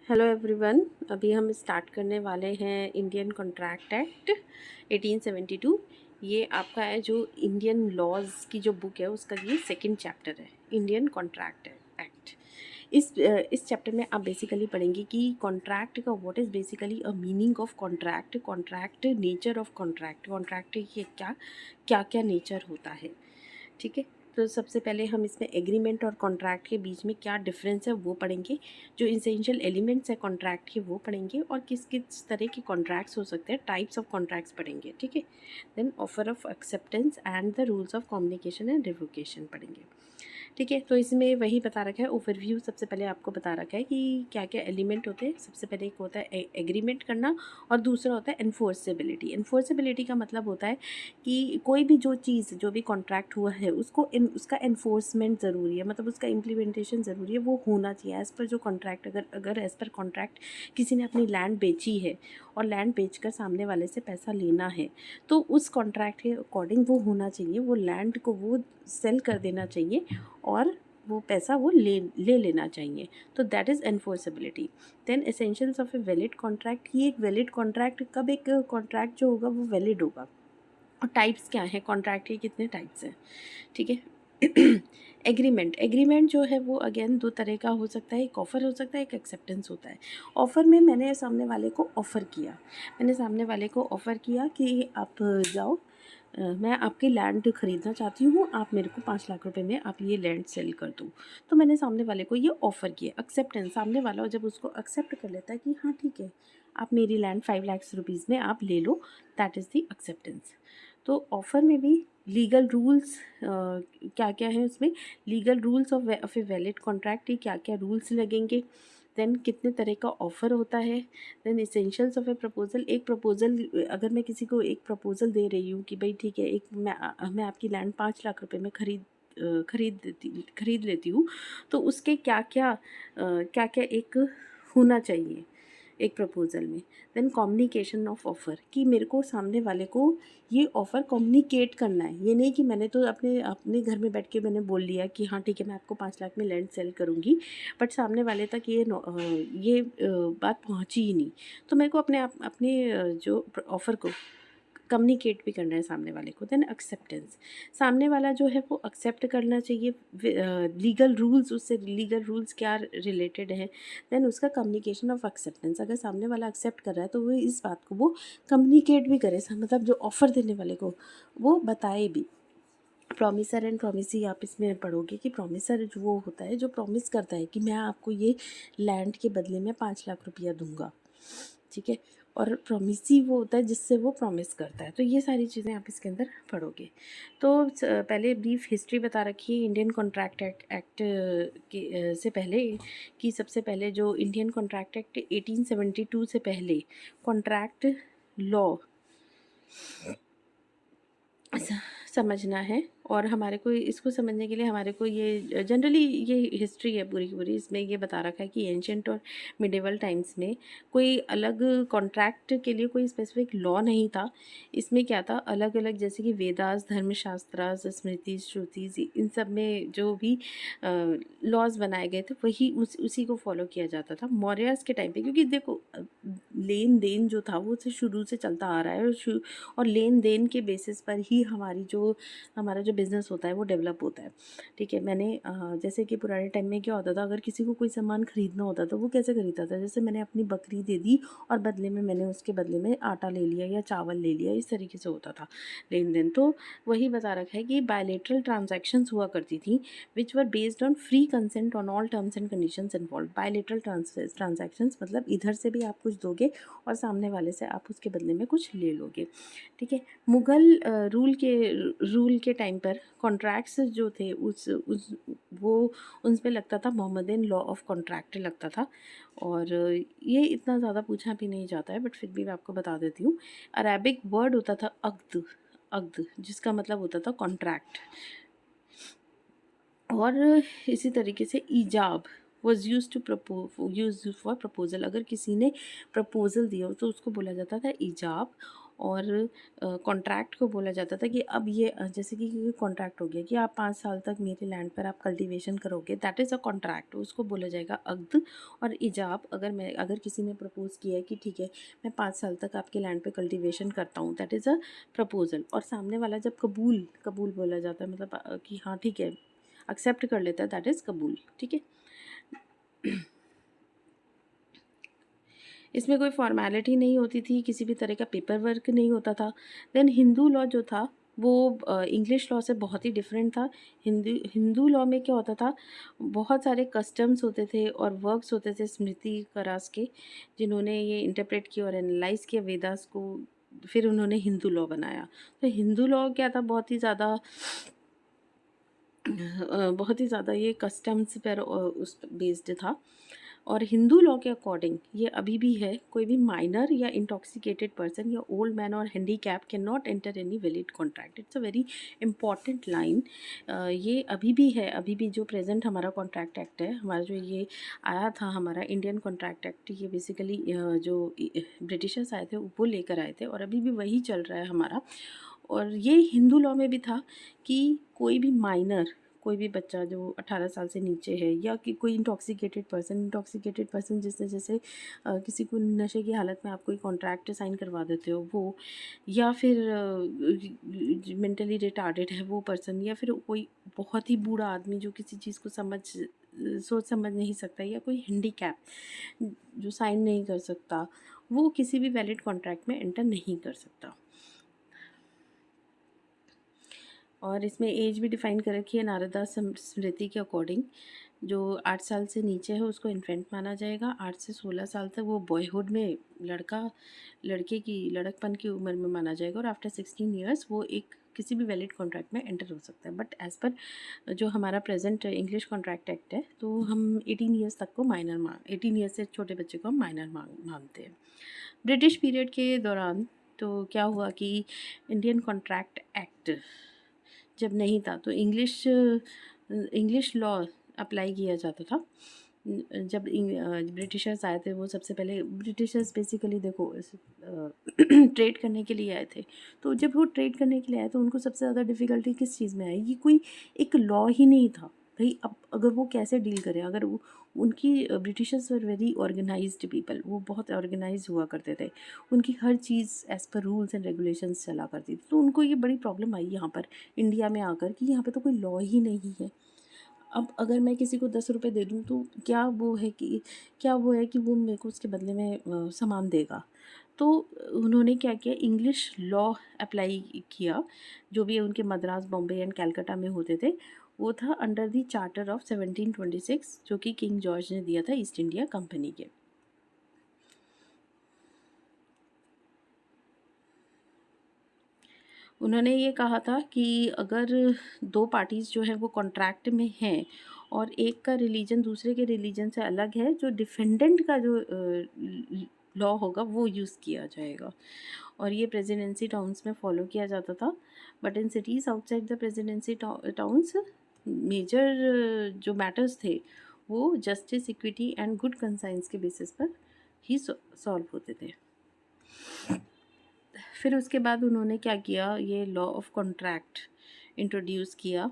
Hello everyone. अभी हम start करने वाले हैं इंडियन कॉन्ट्रैक्ट एक्ट 1872। ये आपका है जो इंडियन लॉज की जो बुक है उसका ये सेकंड चैप्टर है, इंडियन कॉन्ट्रैक्ट एक्ट। इस चैप्टर में आप बेसिकली पढ़ेंगे कि कॉन्ट्रैक्ट का what is basically a meaning of contract, contract nature of contract, contract ये क्या क्या क्या नेचर होता है। ठीक है, तो सबसे पहले हम इसमें एग्रीमेंट और कॉन्ट्रैक्ट के बीच में क्या डिफरेंस है वो पढ़ेंगे, जो इसेंशियल एलिमेंट्स है कॉन्ट्रैक्ट के वो पढ़ेंगे, और किस किस तरह के कॉन्ट्रैक्ट्स हो सकते हैं, टाइप्स ऑफ कॉन्ट्रैक्ट्स पढ़ेंगे। ठीक है, then offer of acceptance and the rules of communication and revocation पढ़ेंगे। ठीक है, तो इसमें वही बता रखा है, ओवरव्यू सबसे पहले आपको बता रखा है कि क्या क्या एलिमेंट होते हैं। सबसे पहले एक होता है एग्रीमेंट करना, और दूसरा होता है एनफोर्सेबिलिटी। एनफोर्सेबिलिटी का मतलब होता है कि कोई भी जो चीज़, जो भी कॉन्ट्रैक्ट हुआ है उसको उसका एनफोर्समेंट ज़रूरी है, मतलब उसका इम्प्लीमेंटेशन ज़रूरी है, वो होना चाहिए एज़ पर जो कॉन्ट्रैक्ट। अगर एज़ पर कॉन्ट्रैक्ट किसी ने अपनी लैंड बेची है और लैंड बेचकर सामने वाले से पैसा लेना है, तो उस कॉन्ट्रैक्ट के अकॉर्डिंग वो होना चाहिए, वो लैंड को वो सेल कर देना चाहिए और वो पैसा वो ले लेना चाहिए। तो that is enforceability. Then essentials of a valid contract. ये एक वैलिड कॉन्ट्रैक्ट, कब एक कॉन्ट्रैक्ट जो होगा वो वैलिड होगा। और टाइप्स क्या हैं कॉन्ट्रैक्ट के, कितने टाइप्स हैं। ठीक है। एग्रीमेंट जो है वो अगेन दो तरह का हो सकता है, एक ऑफ़र हो सकता है, एक एक्सेप्टेंस होता है। ऑफ़र में मैंने सामने वाले को ऑफ़र किया, मैंने सामने वाले को ऑफ़र किया कि आप जाओ, मैं आपकी लैंड ख़रीदना चाहती हूँ, आप मेरे को 5 लाख रुपए में आप ये लैंड सेल कर दो। तो मैंने सामने वाले को ये ऑफ़र किया। एक्सेप्टेंस, सामने वाला जब उसको एक्सेप्ट कर लेता है कि हाँ ठीक है, आप मेरी लैंड 5 लाख रुपीज़ में आप ले लो, दैट इज़ द एक्सेप्टेंस। तो ऑफ़र में भी लीगल रूल्स क्या क्या है उसमें, legal rules of a valid contract, क्या क्या रूल्स लगेंगे। देन कितने तरह का ऑफ़र होता है। Then essentials of a proposal. एक प्रपोज़ल, अगर मैं किसी को एक प्रपोज़ल दे रही हूँ कि भाई ठीक है, एक मैं आपकी लैंड 5 लाख रुपए में खरीद लेती हूँ, तो उसके क्या क्या एक होना चाहिए एक प्रपोज़ल में। देन कम्युनिकेशन ऑफ ऑफ़र, कि मेरे को सामने वाले को ये ऑफ़र कम्युनिकेट करना है। ये नहीं कि मैंने तो अपने अपने घर में बैठ के मैंने बोल लिया कि हाँ ठीक है, मैं आपको 5 लाख में लैंड सेल करूँगी, बट सामने वाले तक ये बात पहुँची ही नहीं। तो मेरे को अपने जो ऑफ़र को कम्युनिकेट भी करना है सामने वाले को। देन एक्सेप्टेंस, सामने वाला जो है वो एक्सेप्ट करना चाहिए लीगल रूल्स, उससे लीगल रूल्स क्या रिलेटेड है। देन उसका कम्युनिकेशन ऑफ एक्सेप्टेंस, अगर सामने वाला एक्सेप्ट कर रहा है तो वो इस बात को वो कम्युनिकेट भी करे, मतलब जो ऑफ़र देने वाले को वो बताए भी। प्रॉमिसर एंड प्रॉमिसी आप इसमें पढ़ोगे कि प्रॉमिसर जो वो होता है जो प्रॉमिस करता है कि मैं आपको ये लैंड के बदले में 5 लाख रुपया दूंगा। ठीक है, और प्रॉमिसी वो होता है जिससे वो प्रॉमिस करता है। तो ये सारी चीज़ें आप इसके अंदर पढ़ोगे। तो पहले ब्रीफ हिस्ट्री बता रखी है इंडियन कॉन्ट्रैक्ट एक्ट के से पहले, कि सबसे पहले जो इंडियन कॉन्ट्रैक्ट एक्ट 1872 से पहले कॉन्ट्रैक्ट लॉ समझना है। और हमारे को इसको समझने के लिए हमारे को ये जनरली ये हिस्ट्री है पूरी की पूरी, इसमें ये बता रखा है कि एंशंट और मिडेवल टाइम्स में कोई अलग कॉन्ट्रैक्ट के लिए कोई स्पेसिफिक लॉ नहीं था। इसमें क्या था, अलग अलग जैसे कि वेदास, धर्मशास्त्रास, स्मृति, श्रुतिज, इन सब में जो भी लॉज बनाए गए थे वही उसी को फॉलो किया जाता था मौर्यस के टाइम पे। क्योंकि देखो लेन देन जो था वो शुरू से चलता आ रहा है, और लेन देन के बेसिस पर ही हमारा जो बिज़नेस होता है वो डेवलप होता है। ठीक है, मैंने जैसे कि पुराने टाइम में क्या होता था, अगर किसी को कोई सामान खरीदना होता था वो कैसे खरीदता था, जैसे मैंने अपनी बकरी दे दी और बदले में मैंने उसके बदले में आटा ले लिया या चावल ले लिया, इस तरीके से होता था लेन देन। तो वही बता रखा है कि बायलेटरल ट्रांजैक्शंस हुआ करती थी which were based on free consent on all terms and conditions involve. Bilateral transactions मतलब इधर से भी आप कुछ दोगे और सामने वाले से आप उसके बदले में कुछ ले लोगे। ठीक है, मुग़ल रूल के टाइम पर कॉन्ट्रैक्ट्स जो थे उस वो उन पे लगता था मोहम्मदन लॉ ऑफ कॉन्ट्रैक्ट लगता था। और ये इतना ज़्यादा पूछा भी नहीं जाता है, बट फिर भी मैं आपको बता देती हूँ। अरेबिक वर्ड होता था अक़्द, अक़्द जिसका मतलब होता था कॉन्ट्रैक्ट। और इसी तरीके से ईजाब वॉज यूज फॉर प्रपोज़ल। अगर किसी ने प्रपोज़ल दिया हो तो उसको बोला जाता था ईजाब। और कॉन्ट्रैक्ट को बोला जाता था कि अब ये जैसे कि कॉन्ट्रैक्ट हो गया कि आप 5 साल तक मेरे लैंड पर आप कल्टीवेशन करोगे, दैट इज़ अ कॉन्ट्रैक्ट, उसको बोला जाएगा अक़्द। और इजाब, अगर किसी ने प्रपोज़ किया है कि ठीक है मैं 5 साल तक आपके लैंड पे कल्टीवेशन करता हूँ, दैट इज़ अ प्रपोज़ल। और सामने वाला जब कबूल कबूल बोला जाता है, मतलब कि हाँ ठीक है एक्सेप्ट कर लेता है, दैट इज़ कबूल। ठीक है, इसमें कोई फॉर्मेलिटी नहीं होती थी, किसी भी तरह का पेपर वर्क नहीं होता था। देन हिंदू लॉ जो था वो इंग्लिश लॉ से बहुत ही डिफरेंट था। हिंदू लॉ में क्या होता था, बहुत सारे कस्टम्स होते थे और वर्क्स होते थे स्मृति करास के, जिन्होंने ये इंटरप्रेट किया और एनालाइज किया वेदास को, फिर उन्होंने हिंदू लॉ बनाया। तो हिंदू लॉ क्या था, बहुत ही ज़्यादा ये कस्टम्स पर उस बेस्ड था। और हिंदू लॉ के अकॉर्डिंग ये अभी भी है, कोई भी माइनर या इंटॉक्सिकेटेड पर्सन या ओल्ड मैन और handicap can not enter any valid contract. It's a very important line. ये अभी भी है, अभी भी जो प्रेजेंट हमारा कॉन्ट्रैक्ट एक्ट है, हमारा जो ये आया था हमारा इंडियन कॉन्ट्रैक्ट एक्ट, ये बेसिकली जो ब्रिटिशर्स आए थे वो लेकर आए थे और अभी भी वही चल रहा है हमारा। और ये हिंदू लॉ में भी था कि कोई भी माइनर, कोई भी बच्चा जो 18 साल से नीचे है, या कि कोई इंटॉक्सिकेटेड पर्सन जिसने जैसे किसी को नशे की हालत में आप कोई कॉन्ट्रैक्ट साइन करवा देते हो वो, या फिर मेंटली रिटार्डेड है वो पर्सन, या फिर कोई बहुत ही बूढ़ा आदमी जो किसी चीज़ को सोच समझ नहीं सकता, या कोई हैंडीकैप जो साइन नहीं कर सकता, वो किसी भी वैलिड कॉन्ट्रैक्ट में एंटर नहीं कर सकता। और इसमें एज भी डिफ़ाइन कर रखी है नारदा स्मृति के अकॉर्डिंग। जो 8 साल से नीचे है उसको इन्फेंट माना जाएगा। 8 से 16 साल तक वो बॉयहुड में लड़कपन की उम्र में माना जाएगा। और आफ्टर 16 ईयर्स वो एक किसी भी वैलिड कॉन्ट्रैक्ट में एंटर हो सकता है। बट एज़ पर जो हमारा प्रेजेंट इंग्लिश कॉन्ट्रैक्ट एक्ट है, तो हम 18 ईयर्स तक को 18 ईयर्स से छोटे बच्चे को हम माइनर मानते हैं। ब्रिटिश पीरियड के दौरान तो क्या हुआ कि इंडियन कॉन्ट्रैक्ट एक्ट जब नहीं था तो इंग्लिश लॉ अप्लाई किया जाता था। जब ब्रिटिशर्स आए थे, वो सबसे पहले ब्रिटिशर्स बेसिकली देखो ट्रेड करने के लिए आए थे। तो जब वो ट्रेड करने के लिए आए तो उनको सबसे ज़्यादा डिफ़िकल्टी किस चीज़ में आई कि कोई एक लॉ ही नहीं था भाई। अब अगर वो कैसे डील करें, अगर वो उनकी Britishers were very organised people, वो बहुत ऑर्गेनाइज हुआ करते थे, उनकी हर चीज़ as per rules and regulations चला करती थी। तो उनको ये बड़ी प्रॉब्लम आई यहाँ पर इंडिया में आकर कि यहाँ पे तो कोई लॉ ही नहीं है। अब अगर मैं किसी को 10 रुपये दे दूँ तो क्या वो है कि वो मेरे को उसके बदले में सामान देगा। तो उन्होंने क्या किया, इंग्लिश लॉ अप्लाई किया। जो भी उनके मद्रास, बॉम्बे एंड कलकत्ता में होते थे, वो था अंडर द चार्टर ऑफ 1726 जो कि किंग जॉर्ज ने दिया था ईस्ट इंडिया कंपनी के। उन्होंने ये कहा था कि अगर दो पार्टीज़ जो हैं वो कॉन्ट्रैक्ट में हैं और एक का रिलीजन दूसरे के रिलीजन से अलग है, जो डिफेंडेंट का जो लॉ होगा वो यूज़ किया जाएगा। और ये प्रेसिडेंसी टाउन्स में फॉलो किया जाता था। But in cities outside the presidency towns major जो मैटर्स थे वो justice, equity and good conscience के बेसिस पर ही सॉल्व होते थे। फिर उसके बाद उन्होंने क्या किया, ये लॉ ऑफ कॉन्ट्रैक्ट इंट्रोड्यूस किया